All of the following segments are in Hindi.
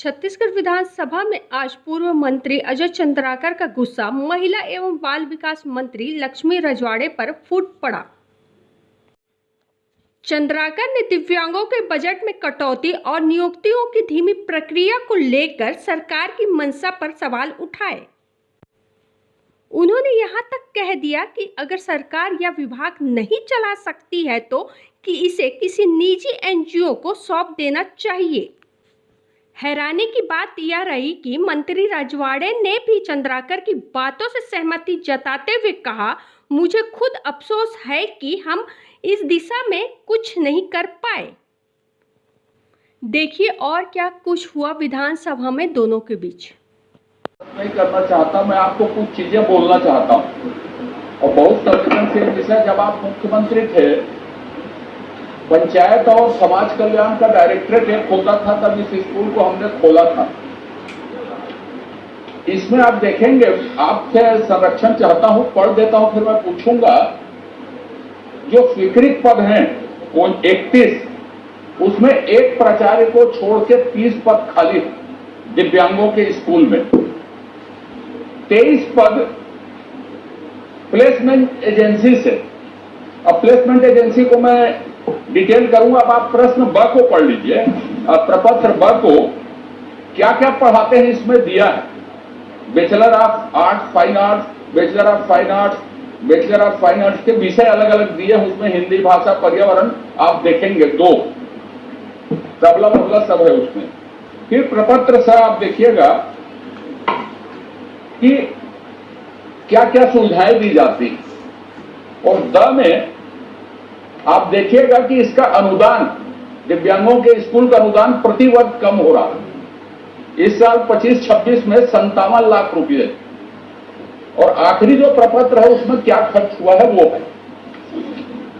छत्तीसगढ़ विधानसभा में आज पूर्व मंत्री अजय चंद्राकर का गुस्सा महिला एवं बाल विकास मंत्री लक्ष्मी रजवाड़े पर फूट पड़ा। चंद्राकर ने दिव्यांगों के बजट में कटौती और नियुक्तियों की धीमी प्रक्रिया को लेकर सरकार की मंशा पर सवाल उठाए। उन्होंने यहां तक कह दिया कि अगर सरकार या विभाग नहीं चला सकती है तो कि इसे किसी निजी एनजीओ को सौंप देना चाहिए। हैरानी की बात यह रही कि मंत्री रजवाड़े ने भी चंद्राकर की बातों से सहमति जताते हुए कहा, मुझे खुद अफसोस है कि हम इस दिशा में कुछ नहीं कर पाए। देखिए और क्या कुछ हुआ विधानसभा में दोनों के बीच। नहीं करना चाहता, मैं आपको कुछ चीजें बोलना चाहता हूँ और बहुत संवेदनशील विषय। जब आप मुख्यमंत्री थे, पंचायत और समाज कल्याण का डायरेक्टरेट एक होता था, तब इस स्कूल को हमने खोला था। इसमें आप देखेंगे, आपसे संरक्षण चाहता हूं, पढ़ देता हूं, फिर मैं पूछूंगा। जो स्वीकृत पद हैं वो 31, उसमें एक प्राचार्य को छोड़ के 30 पद खाली दिव्यांगों के स्कूल में। 23 पद प्लेसमेंट एजेंसी से। अब प्लेसमेंट एजेंसी को मैं डिटेल करूंगा, अब आप प्रश्न ब को पढ़ लीजिए। प्रपत्र ब को क्या क्या पढ़ाते हैं इसमें दिया है। Bachelor of arts fine arts, bachelor of fine arts, bachelor of fine arts के विषय अलग अलग दिए हैं। उसमें हिंदी भाषा, पर्यावरण आप देखेंगे 2, तबला बबला सब है उसमें। फिर प्रपत्र स आप देखिएगा कि क्या क्या सुविधाएं दी जाती। और द में आप देखिएगा कि इसका अनुदान, दिव्यांगों के स्कूल का अनुदान प्रति वर्ष कम हो रहा है। इस साल 25-26 में 57 लाख रुपए। और आखिरी जो प्रपत्र है उसमें क्या खर्च हुआ है वो है।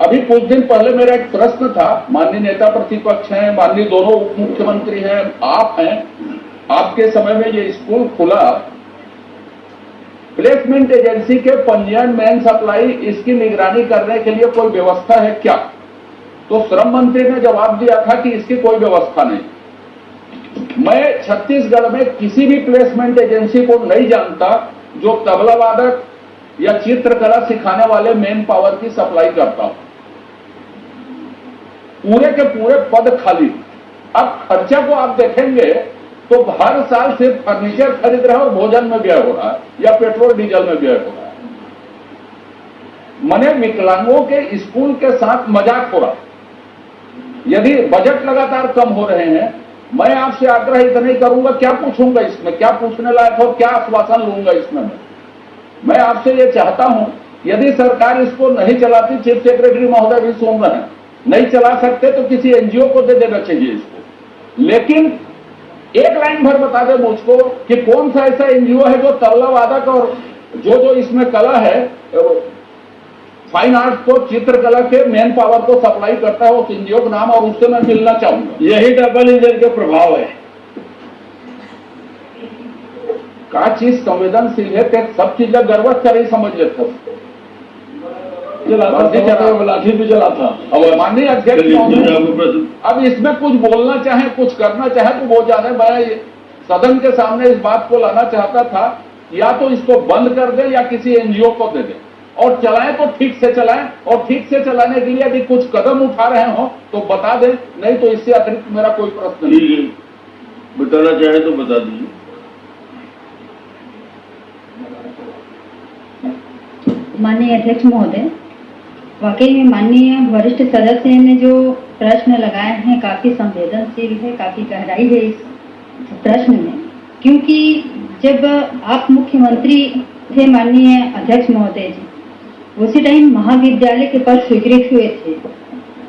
अभी कुछ दिन पहले मेरा एक प्रश्न था, माननीय नेता प्रतिपक्ष हैं, माननीय दोनों उप मुख्यमंत्री हैं, आप हैं, आपके समय में ये स्कूल खुला, प्लेसमेंट एजेंसी के पंजीयन, मेन सप्लाई, इसकी निगरानी करने के लिए कोई व्यवस्था है क्या? तो श्रम मंत्री ने जवाब दिया था कि इसकी कोई व्यवस्था नहीं। मैं छत्तीसगढ़ में किसी भी प्लेसमेंट एजेंसी को नहीं जानता जो तबला वादक या चित्रकला सिखाने वाले मेन पावर की सप्लाई करता हो। पूरे के पूरे पद खाली। अब खर्चा को आप देखेंगे तो हर साल सिर्फ फर्नीचर खरीद रहा है और भोजन में व्यय हो रहा है या पेट्रोल डीजल में व्यय हो रहा है। मने विकलांगों के स्कूल के साथ मजाक हो रहा। यदि बजट लगातार कम हो रहे हैं, मैं आपसे आग्रह इतना ही करूंगा, क्या पूछूंगा इसमें, क्या पूछने लायक और क्या आश्वासन लूंगा इसमें मैं आपसे ये चाहता हूं, यदि सरकार इसको नहीं चलाती, चीफ सेक्रेटरी महोदय भी सुन रहे हैं, नहीं चला सकते तो किसी एनजीओ को दे देना चाहिए इसको। लेकिन एक लाइन भर बता दे मुझको कि कौन सा ऐसा एनजीओ है जो तबला वादक और जो इसमें कला है, फाइन आर्ट्स को, चित्रकला के मेन पावर को सप्लाई करता है, उस एनजीओ का नाम, और उससे मैं मिलना चाहूंगा। यही डबल इंजन के प्रभाव है। का चीज संवेदनशील है, सब चीजें गर्वत कर ही समझ लेते लाठी भी चला था। अब माननीय अध्यक्ष, अब इसमें कुछ बोलना चाहे, कुछ करना चाहे तो वो जाने। मैं सदन के सामने इस बात को लाना चाहता था, या तो इसको बंद कर दे या किसी एनजीओ को दे दे, और चलाएं तो ठीक से चलाएं, और ठीक से चलाने के लिए यदि कुछ कदम उठा रहे हो तो बता दें, नहीं तो इससे अतिरिक्त मेरा कोई प्रश्न नहीं। बताना चाहे तो बता दीजिए। माननीय अध्यक्ष महोदय, वाकई में माननीय वरिष्ठ सदस्य ने जो प्रश्न लगाए हैं काफी संवेदनशील है, काफी गहराई है इस प्रश्न में। क्योंकि जब आप मुख्यमंत्री थे माननीय अध्यक्ष महोदय जी, उसी टाइम महाविद्यालय के पद स्वीकृत हुए थे।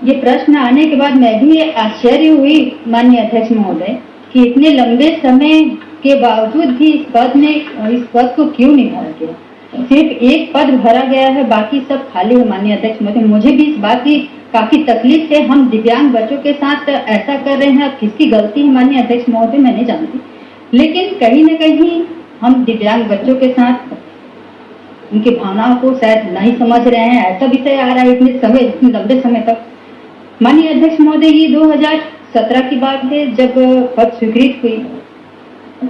ये प्रश्न आने के बाद मैं भी आश्चर्य हुई माननीय अध्यक्ष महोदय कि इतने लंबे समय के बावजूद भी इस पद को क्यों निभाया गया। सिर्फ एक पद भरा गया है, बाकी सब खाली है माननीय अध्यक्ष महोदय। मुझे भी इस बात की काफी तकलीफ है, हम दिव्यांग बच्चों के साथ ऐसा कर रहे हैं, किसकी गलती है माननीय अध्यक्ष महोदय मैं नहीं जानती, लेकिन कहीं न कहीं हम दिव्यांग बच्चों के साथ उनकी भावनाओं को शायद नहीं समझ रहे हैं। ऐसा विषय आ रहा है इतने लंबे समय तक। माननीय अध्यक्ष महोदय, ये 2017 की बात है जब पद स्वीकृत हुई।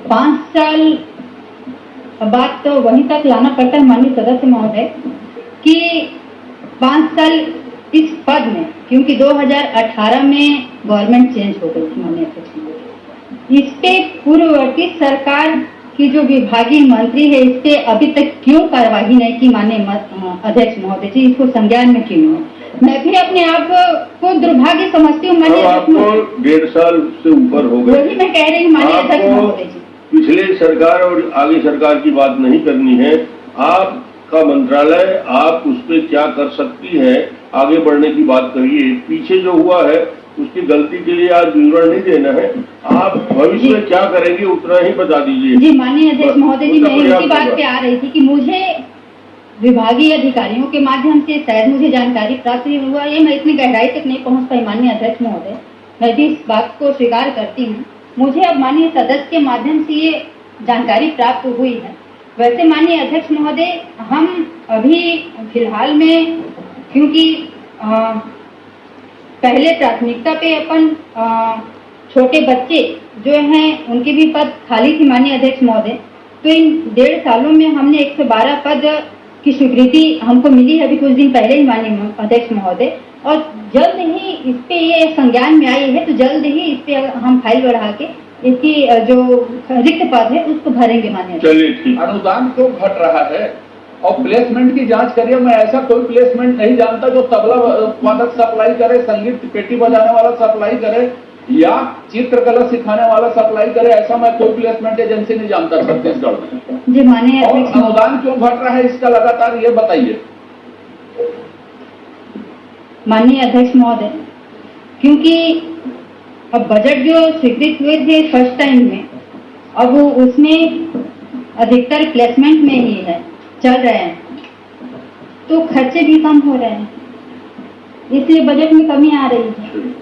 5 साल बात तो वहीं तक लाना पड़ता है माननीय सदस्य महोदय कि 5 साल इस पद में, क्योंकि 2018 में गवर्नमेंट चेंज हो गई थी माननीय अध्यक्ष महोदय। इस पे पूर्ववर्ती सरकार की जो विभागीय मंत्री है, इस पे अभी तक क्यों कार्यवाही नहीं की माननीय अध्यक्ष महोदय जी, इसको संज्ञान में क्यों है? मैं भी अपने आप को दुर्भाग्य समझती हूँ माननीय अध्यक्ष महोदय। आपको 1.5 साल से ऊपर हो गए, वही मैं कह रही हूँ माननीय अध्यक्ष महोदय जी। पिछले सरकार और आगे सरकार की बात नहीं करनी है। आपका मंत्रालय, आप उस पर क्या कर सकती है, आगे बढ़ने की बात करिए। पीछे जो हुआ है उसकी गलती के लिए आज विवरण नहीं देना है। आप भविष्य में क्या करेंगे उतना ही बता दीजिए। जी माननीय अध्यक्ष महोदय जी, मैं इसी बात पे आ रही थी कि मुझे विभागीय अधिकारियों के माध्यम से शायद मुझे जानकारी प्राप्त हुआ, ये मैं इतनी गहराई तक नहीं पहुंच पाई माननीय अध्यक्ष महोदय। मैं भी इस बात को स्वीकार करती हूँ। मुझे अब माननीय सदस्य के माध्यम से ये जानकारी प्राप्त हुई है। वैसे माननीय अध्यक्ष महोदय, हम अभी फिलहाल में, क्योंकि पहले प्राथमिकता पे अपन छोटे बच्चे जो हैं उनके भी पद खाली थी माननीय अध्यक्ष महोदय, तो इन 1.5 सालों में हमने 112 पद की स्वीकृति हमको मिली है अभी कुछ दिन पहले ही माननीय अध्यक्ष महोदय, और जल्द ही इस पे ये संज्ञान में आई है, तो जल्द ही इस पे हम फाइल बढ़ा के इसकी जो रिक्त पद है उसको भरेंगे माननीय। चलिए ठीक। अनुदान क्यों घट रहा है और प्लेसमेंट की जांच करिए। मैं ऐसा कोई प्लेसमेंट नहीं जानता जो तबला वादक सप्लाई करे, संगीत पेटी बजाने वाला सप्लाई करे या चित्रकला सिखाने वाला सप्लाई करे, ऐसा मैं कोई प्लेसमेंट एजेंसी नहीं जानता छत्तीसगढ़ में। जी माननीय और अध्यक्ष, अनुदान क्यों घट रहा है इसका लगातार ये बताइए। माननीय अध्यक्ष महोदय, क्योंकि अब बजट जो स्वीकृत हुए थे फर्स्ट टाइम में, अब वो उसमें अधिकतर प्लेसमेंट में ही है चल रहे हैं, तो खर्चे भी कम हो रहे हैं, इसलिए बजट में कमी आ रही है।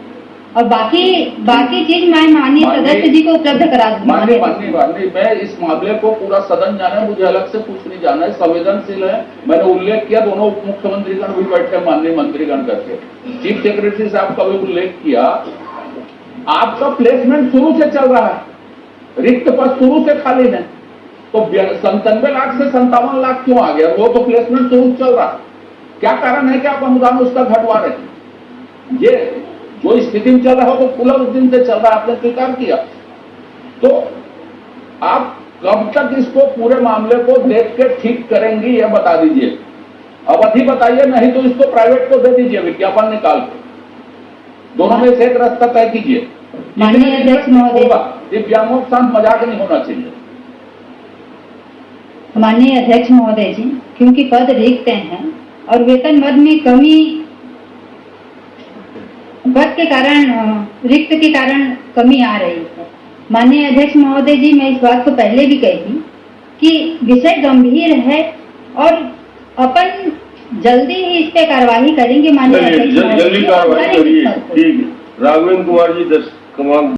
और बाकी चीज मैं माननीय सदस्य जी को उपलब्ध करा दूंगी। माननीय मैं इस मामले को पूरा सदन जाना है, मुझे अलग से कुछ नहीं जाना है, संवेदनशील है। मैंने उल्लेख किया, दोनों उप मुख्यमंत्रीगण भी बैठे, माननीय मंत्रीगण करके, चीफ सेक्रेटरी साहब का भी उल्लेख किया। आपका प्लेसमेंट शुरू से चल रहा है, रिक्त पद शुरू से खाली है, तो 97 लाख से 57 लाख क्यों आ गया? वो तो प्लेसमेंट शुरू चल रहा है। क्या कारण है कि आप अनुदान उसका घटवा रहे हैं? ये जो स्थिति में चल रहा हो तो पूरा उस दिन से चल रहा है, आपने स्वीकार किया। तो आप कब तक इसको पूरे मामले को देख के ठीक करेंगी ये बता दीजिए। अवधि बताइए, नहीं तो इसको प्राइवेट को दे दीजिए विज्ञापन निकाल के। दोनों में से एक रास्ता तय कीजिए। माननीय अध्यक्ष महोदय, दिव्यांगों के साथ मजाक नहीं होना चाहिए। माननीय अध्यक्ष महोदय जी, क्योंकि पद रिक्त हैं और वेतन मद में कमी पद के कारण, रिक्त के कारण कमी आ रही है। माननीय अध्यक्ष महोदय जी, मैं इस बात को पहले भी कही थी कि विषय गंभीर है और अपन जल्दी ही इस पे कार्यवाही करेंगे माननीय अध्यक्ष महोदय जी। जल्दी कार्रवाई करिए। ठीक है। राघवेंद्र कुमार जी 10 क्रमांक